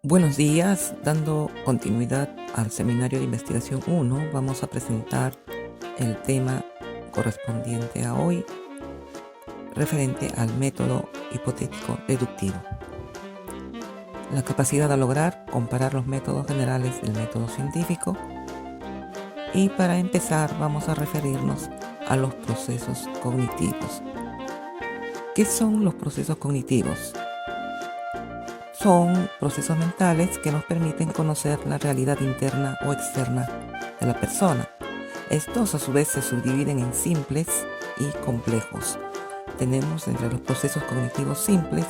Buenos días, dando continuidad al seminario de investigación 1, vamos a presentar el tema correspondiente a hoy, referente al método hipotético deductivo. La capacidad de lograr comparar los métodos generales del método científico. Y para empezar vamos a referirnos a los procesos cognitivos. ¿Qué son los procesos cognitivos? Son procesos mentales que nos permiten conocer la realidad interna o externa de la persona. Estos a su vez se subdividen en simples y complejos. Tenemos entre los procesos cognitivos simples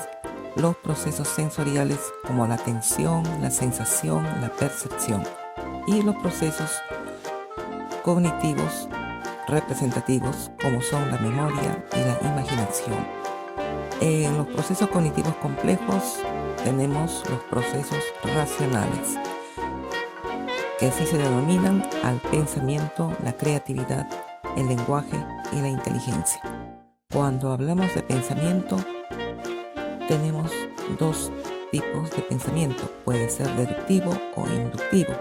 los procesos sensoriales como la atención, la sensación, la percepción, y los procesos cognitivos representativos como son la memoria y la imaginación. En los procesos cognitivos complejos tenemos los procesos racionales, que así se denominan al pensamiento, la creatividad, el lenguaje y la inteligencia. Cuando hablamos de pensamiento, tenemos dos tipos de pensamiento, puede ser deductivo o inductivo,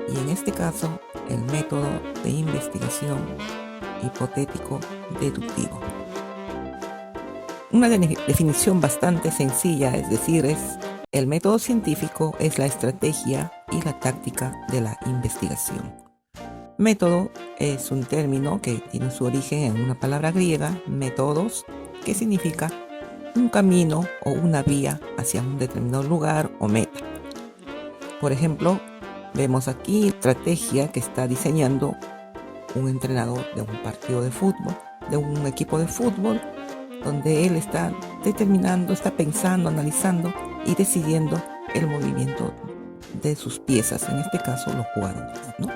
y en este caso el método de investigación hipotético deductivo. Una definición bastante sencilla, es decir, el método científico es la estrategia y la táctica de la investigación. Método es un término que tiene su origen en una palabra griega, métodos, que significa un camino o una vía hacia un determinado lugar o meta. Por ejemplo, vemos aquí la estrategia que está diseñando un entrenador de un partido de fútbol, de un equipo de fútbol, donde él está determinando, está pensando, analizando y decidiendo el movimiento de sus piezas, en este caso los jugadores, ¿no?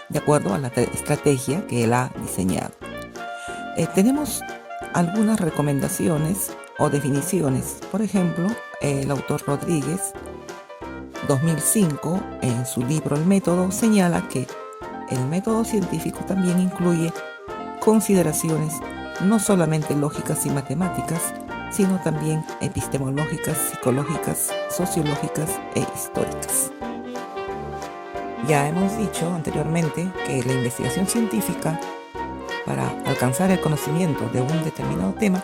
De acuerdo a la estrategia que él ha diseñado. Tenemos algunas recomendaciones o definiciones. Por ejemplo, el autor Rodríguez, 2005, en su libro El Método, señala que el método científico también incluye consideraciones no solamente lógicas y matemáticas, sino también epistemológicas, psicológicas, sociológicas e históricas. Ya hemos dicho anteriormente que la investigación científica, para alcanzar el conocimiento de un determinado tema,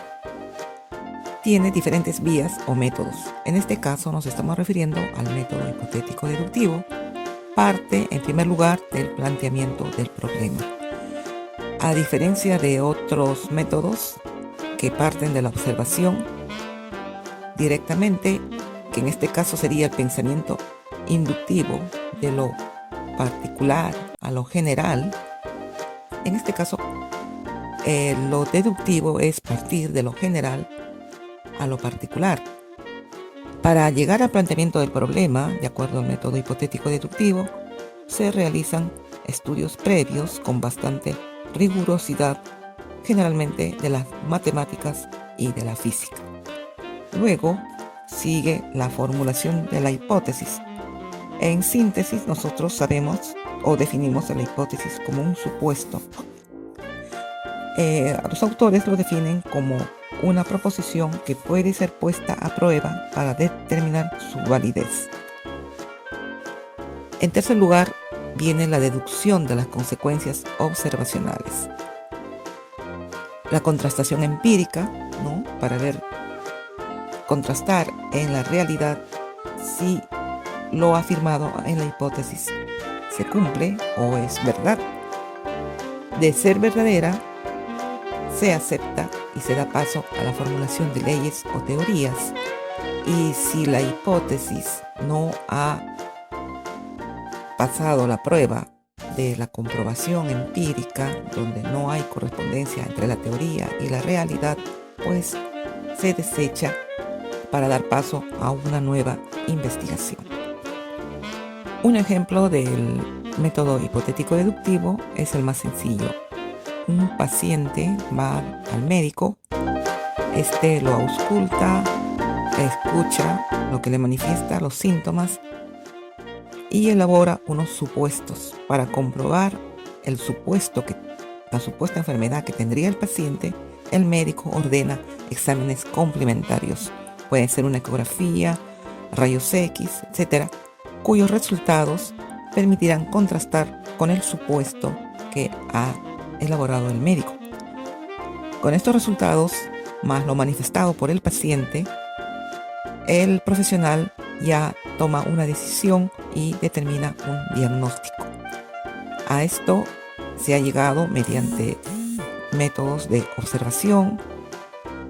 tiene diferentes vías o métodos. En este caso nos estamos refiriendo al método hipotético deductivo. Parte, en primer lugar, del planteamiento del problema. A diferencia de otros métodos que parten de la observación directamente, que en este caso sería el pensamiento inductivo de lo particular a lo general, en este caso lo deductivo es partir de lo general a lo particular. Para llegar al planteamiento del problema, de acuerdo al método hipotético deductivo, se realizan estudios previos con bastante rigurosidad, generalmente de las matemáticas y de la física. Luego sigue la formulación de la hipótesis. En síntesis, nosotros sabemos o definimos a la hipótesis como un supuesto. Los autores lo definen como una proposición que puede ser puesta a prueba para determinar su validez. En tercer lugar, viene la deducción de las consecuencias observacionales. La contrastación empírica, ¿no? Para contrastar en la realidad si lo afirmado en la hipótesis se cumple o es verdad. De ser verdadera, se acepta y se da paso a la formulación de leyes o teorías. Y si la hipótesis no ha pasado la prueba de la comprobación empírica, donde no hay correspondencia entre la teoría y la realidad, pues se desecha para dar paso a una nueva investigación. Un ejemplo del método hipotético deductivo es el más sencillo. Un paciente va al médico, lo ausculta, escucha lo que le manifiesta, los síntomas, y elabora unos supuestos para comprobar la supuesta enfermedad que tendría el paciente. El médico ordena exámenes complementarios. Puede ser una ecografía, rayos X, etcétera, cuyos resultados permitirán contrastar con el supuesto que ha elaborado el médico. Con estos resultados, más lo manifestado por el paciente, el profesional ya toma una decisión y determina un diagnóstico. A esto se ha llegado mediante métodos de observación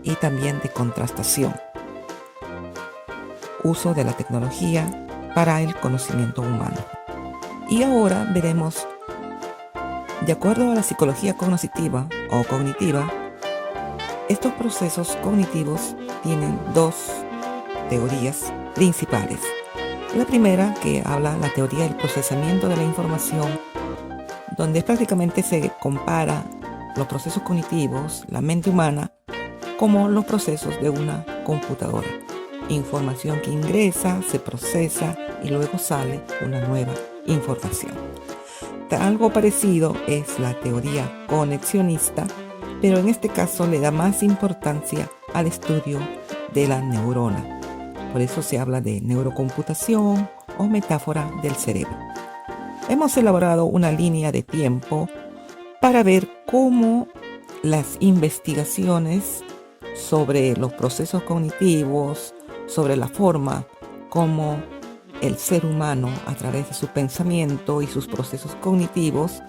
y también de contrastación. Uso de la tecnología para el conocimiento humano. Y ahora veremos, de acuerdo a la psicología cognitiva o cognitiva, estos procesos cognitivos tienen dos teorías principales. La primera, que habla la teoría del procesamiento de la información, donde prácticamente se compara los procesos cognitivos, la mente humana, como los procesos de una computadora. Información que ingresa, se procesa y luego sale una nueva información. Algo parecido es la teoría conexionista, pero en este caso le da más importancia al estudio de la neurona. Por eso se habla de neurocomputación o metáfora del cerebro. Hemos elaborado una línea de tiempo para ver cómo las investigaciones sobre los procesos cognitivos, sobre la forma como el ser humano a través de su pensamiento y sus procesos cognitivos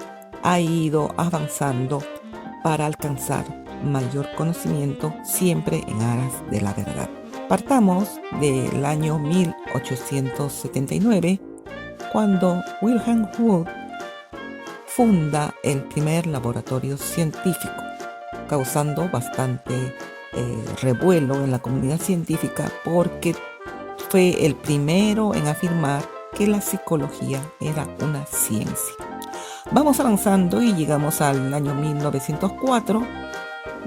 ha ido avanzando para alcanzar mayor conocimiento siempre en aras de la verdad. Partamos del año 1879, cuando Wilhelm Wundt funda el primer laboratorio científico, causando bastante revuelo en la comunidad científica porque fue el primero en afirmar que la psicología era una ciencia. Vamos avanzando y llegamos al año 1904,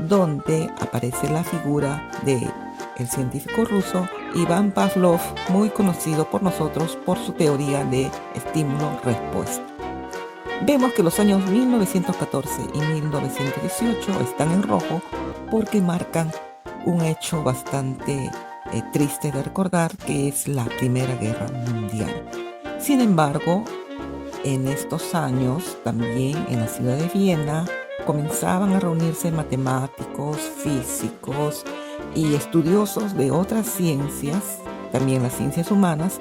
donde aparece la figura del científico ruso Iván Pavlov, muy conocido por nosotros por su teoría de estímulo-respuesta. Vemos que los años 1914 y 1918 están en rojo porque marcan un hecho bastante triste de recordar, que es la Primera Guerra Mundial. Sin embargo, en estos años, también en la ciudad de Viena, comenzaban a reunirse matemáticos, físicos y estudiosos de otras ciencias, también las ciencias humanas,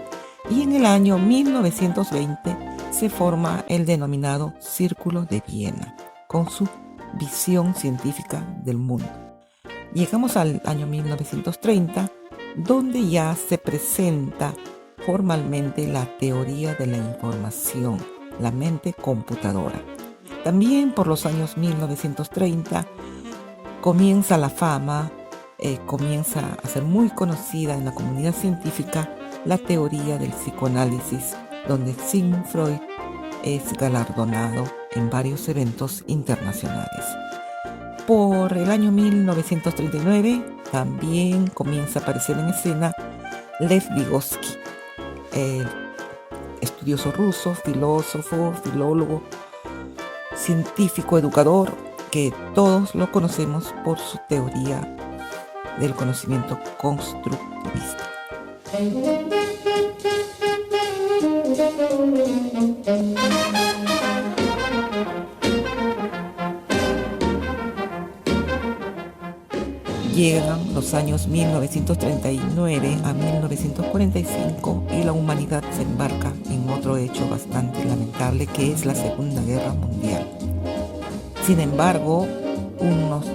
y en el año 1920 se forma el denominado Círculo de Viena, con su visión científica del mundo. Llegamos al año 1930, donde ya se presenta formalmente la teoría de la información, la mente computadora. También por los años 1930 comienza la fama, comienza a ser muy conocida en la comunidad científica la teoría del psicoanálisis, donde Sigmund Freud es galardonado en varios eventos internacionales. Por el año 1939 también comienza a aparecer en escena Lev Vygotsky, el estudioso ruso, filósofo, filólogo, científico, educador, que todos lo conocemos por su teoría del conocimiento constructivista. Llegan los años 1939 a 1945 y la humanidad se embarca en otro hecho bastante lamentable, que es la Segunda Guerra Mundial. Sin embargo, unos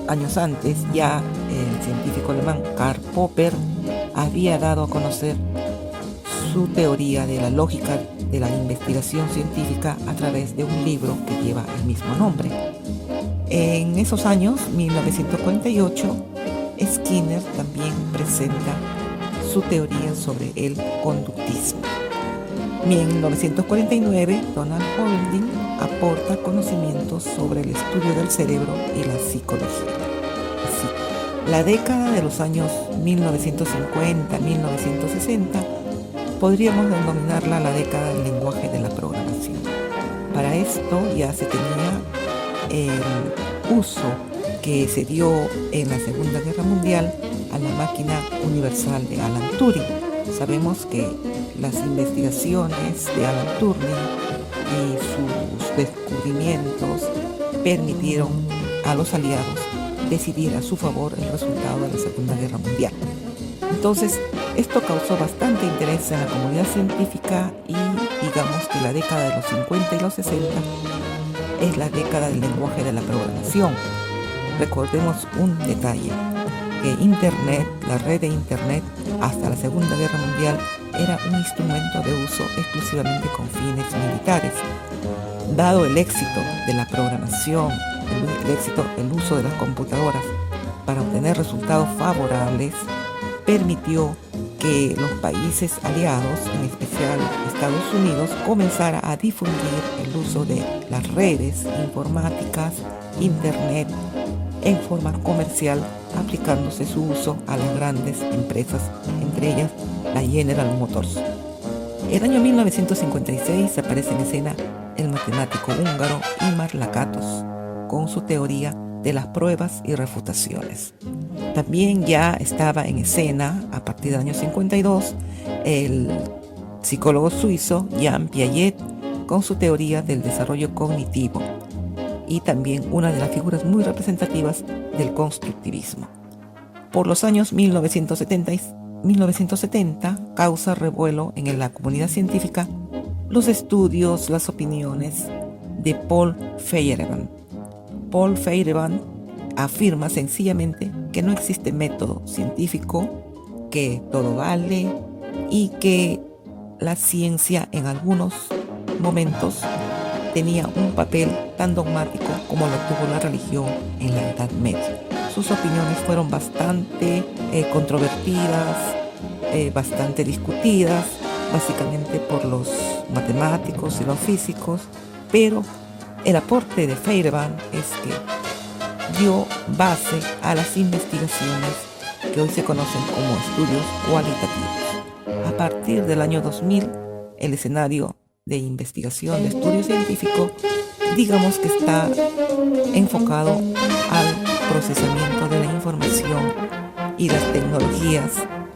años antes ya el científico alemán Karl Popper había dado a conocer su teoría de la lógica de la investigación científica a través de un libro que lleva el mismo nombre. En esos años, 1948, Skinner también presenta su teoría sobre el conductismo. En 1949, Donald Holding aporta conocimientos sobre el estudio del cerebro y la psicología. Así, la década de los años 1950-1960 podríamos denominarla la década del lenguaje de la programación. Para esto ya se tenía el uso que se dio en la Segunda Guerra Mundial a la máquina universal de Alan Turing. Sabemos que las investigaciones de Alan Turing y sus descubrimientos permitieron a los aliados decidir a su favor el resultado de la Segunda Guerra Mundial. Entonces, esto causó bastante interés en la comunidad científica y digamos que la década de los 50 y los 60 es la década del lenguaje de la programación. Recordemos un detalle, que Internet, la red de Internet, hasta la Segunda Guerra Mundial era un instrumento de uso exclusivamente con fines militares. Dado el éxito de la programación, el uso de las computadoras para obtener resultados favorables, permitió que los países aliados, en especial Estados Unidos, comenzara a difundir el uso de las redes informáticas, Internet, en forma comercial, aplicándose su uso a las grandes empresas, entre ellas la General Motors. El año 1956 aparece en escena el matemático húngaro Imre Lakatos con su teoría de las pruebas y refutaciones. También ya estaba en escena, a partir del año 52, el psicólogo suizo Jean Piaget con su teoría del desarrollo cognitivo, y también una de las figuras muy representativas del constructivismo. Por los años 1970 causa revuelo en la comunidad científica los estudios, las opiniones de Paul Feyerabend. Paul Feyerabend afirma sencillamente que no existe método científico, que todo vale y que la ciencia en algunos momentos tenía un papel tan dogmático como lo tuvo la religión en la Edad Media. Sus opiniones fueron bastante controvertidas, bastante discutidas, básicamente por los matemáticos y los físicos, pero el aporte de Feyerabend es que dio base a las investigaciones que hoy se conocen como estudios cualitativos. A partir del año 2000, el escenario de investigación, de estudio científico, digamos que está enfocado al procesamiento de la información, y las tecnologías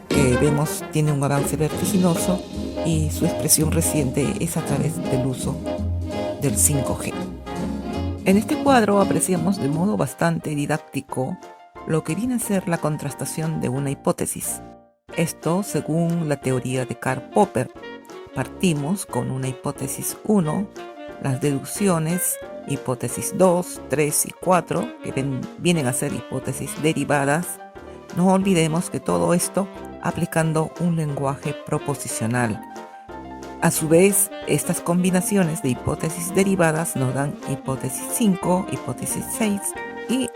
que vemos tienen un avance vertiginoso y su expresión reciente es a través del uso del 5G. En este cuadro apreciamos de modo bastante didáctico lo que viene a ser la contrastación de una hipótesis. Esto según la teoría de Karl Popper. Partimos con una hipótesis 1, las deducciones, hipótesis 2, 3 y 4, que vienen a ser hipótesis derivadas. No olvidemos que todo esto aplicando un lenguaje proposicional. A su vez, estas combinaciones de hipótesis derivadas nos dan hipótesis 5, hipótesis 6 y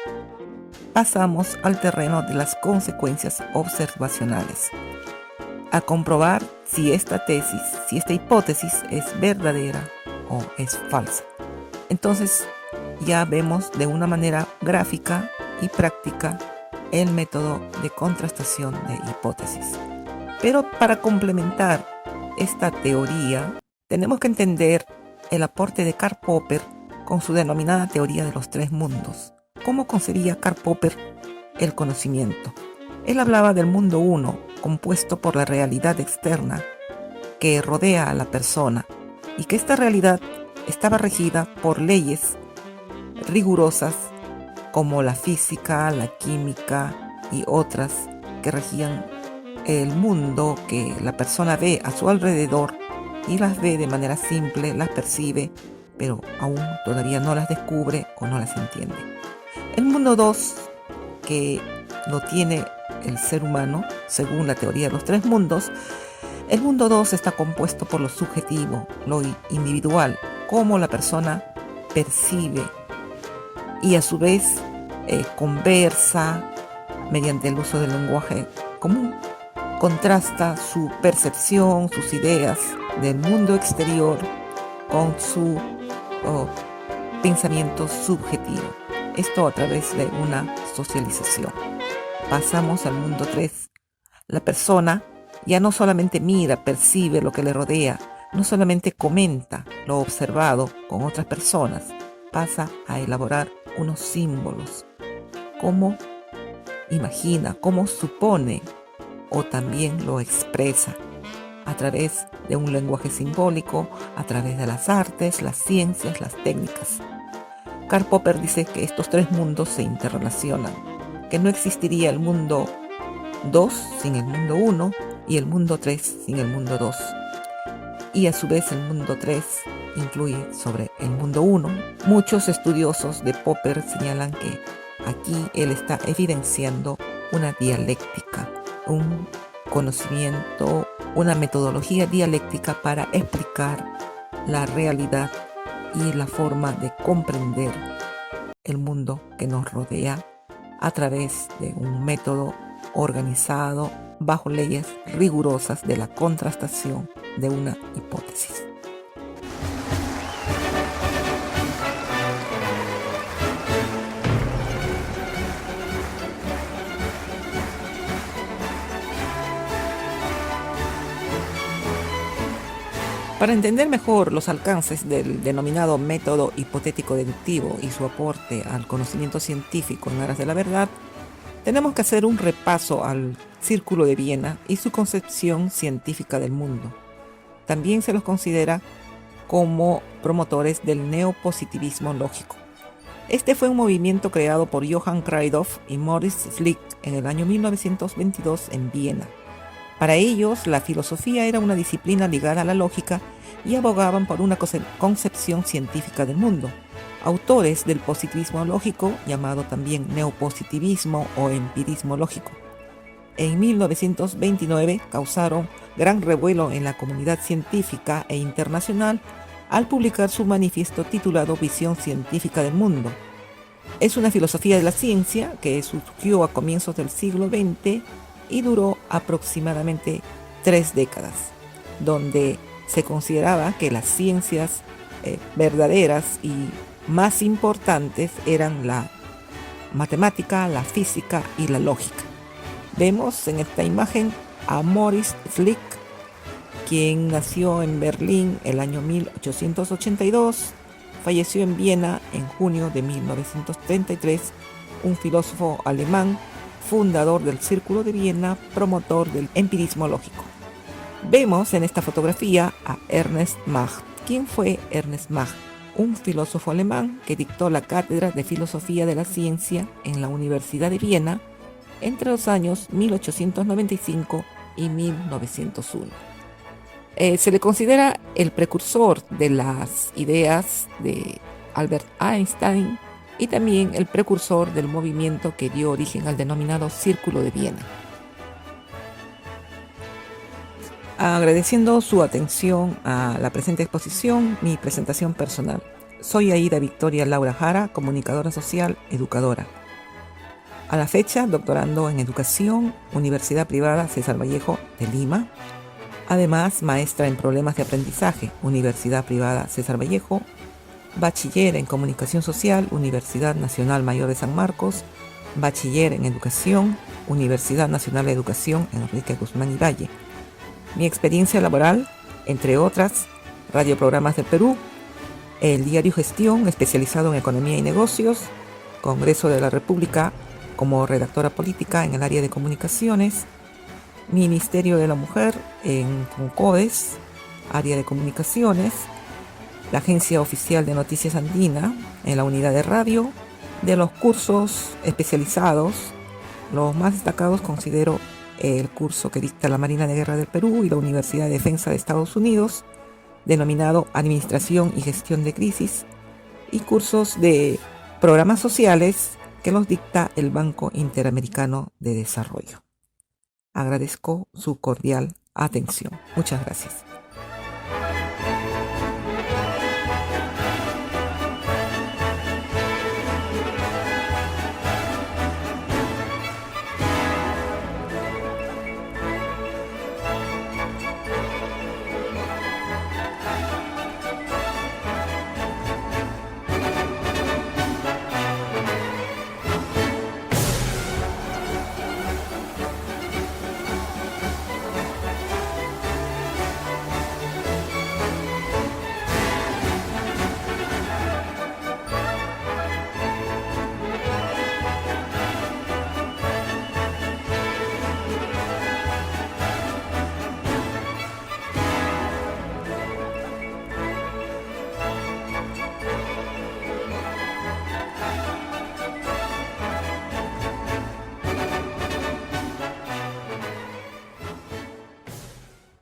pasamos al terreno de las consecuencias observacionales, a comprobar si esta hipótesis es verdadera o es falsa. Entonces ya vemos de una manera gráfica y práctica el método de contrastación de hipótesis. Pero para complementar esta teoría, tenemos que entender el aporte de Karl Popper con su denominada teoría de los tres mundos. ¿Cómo concebía Karl Popper el conocimiento? Él hablaba del mundo uno, compuesto por la realidad externa que rodea a la persona, y que esta realidad estaba regida por leyes rigurosas como la física, la química y otras que regían el mundo que la persona ve a su alrededor, y las ve de manera simple, las percibe, pero aún todavía no las descubre o no las entiende. El mundo 2, que lo tiene el ser humano, según la teoría de los tres mundos, el mundo 2 está compuesto por lo subjetivo, lo individual, cómo la persona percibe y a su vez conversa mediante el uso del lenguaje común. Contrasta su percepción, sus ideas del mundo exterior con su pensamiento subjetivo. Esto a través de una socialización. Pasamos al mundo 3. La persona ya no solamente mira, percibe lo que le rodea, no solamente comenta lo observado con otras personas, pasa a elaborar unos símbolos, cómo imagina, cómo supone o también lo expresa. a través de un lenguaje simbólico, a través de las artes, las ciencias, las técnicas. Karl Popper dice que estos tres mundos se interrelacionan, que no existiría el mundo 2 sin el mundo 1 y el mundo 3 sin el mundo 2. Y a su vez el mundo 3 influye sobre el mundo 1. Muchos estudiosos de Popper señalan que aquí él está evidenciando una dialéctica, un conocimiento, una metodología dialéctica para explicar la realidad y la forma de comprender el mundo que nos rodea a través de un método organizado bajo leyes rigurosas de la contrastación de una hipótesis. Para entender mejor los alcances del denominado método hipotético-deductivo y su aporte al conocimiento científico en aras de la verdad, tenemos que hacer un repaso al Círculo de Viena y su concepción científica del mundo. También se los considera como promotores del neopositivismo lógico. Este fue un movimiento creado por Johann Kreidhoff y Maurice Schlick en el año 1922 en Viena. Para ellos, la filosofía era una disciplina ligada a la lógica y abogaban por una concepción científica del mundo. Autores del positivismo lógico, llamado también neopositivismo o empirismo lógico. En 1929 causaron gran revuelo en la comunidad científica e internacional al publicar su manifiesto titulado Visión científica del mundo. Es una filosofía de la ciencia que surgió a comienzos del siglo XX y duró aproximadamente 3 décadas, donde se consideraba que las ciencias verdaderas y más importantes eran la matemática, la física y la lógica. Vemos en esta imagen a Maurice Schlick, quien nació en Berlín el año 1882, falleció en Viena en junio de 1933, un filósofo alemán, fundador del Círculo de Viena, promotor del empirismo lógico. Vemos en esta fotografía a Ernst Mach. ¿Quién fue Ernst Mach? Un filósofo alemán que dictó la cátedra de Filosofía de la Ciencia en la Universidad de Viena entre los años 1895 y 1901. Se le considera el precursor de las ideas de Albert Einstein y también el precursor del movimiento que dio origen al denominado Círculo de Viena. Agradeciendo su atención a la presente exposición, mi presentación personal. Soy Aida Victoria Laura Jara, comunicadora social, educadora. A la fecha, doctorando en Educación, Universidad Privada César Vallejo de Lima. Además, maestra en Problemas de Aprendizaje, Universidad Privada César Vallejo. Bachiller en Comunicación Social, Universidad Nacional Mayor de San Marcos. Bachiller en Educación, Universidad Nacional de Educación Enrique Guzmán y Valle. Mi experiencia laboral, entre otras, Radioprogramas del Perú, el diario Gestión, especializado en Economía y Negocios, Congreso de la República, como redactora política en el área de comunicaciones, Ministerio de la Mujer en Concodes, área de comunicaciones, la Agencia Oficial de Noticias Andina en la unidad de radio. De los cursos especializados, los más destacados considero el curso que dicta la Marina de Guerra del Perú y la Universidad de Defensa de Estados Unidos, denominado Administración y Gestión de Crisis, y cursos de programas sociales que los dicta el Banco Interamericano de Desarrollo. Agradezco su cordial atención. Muchas gracias.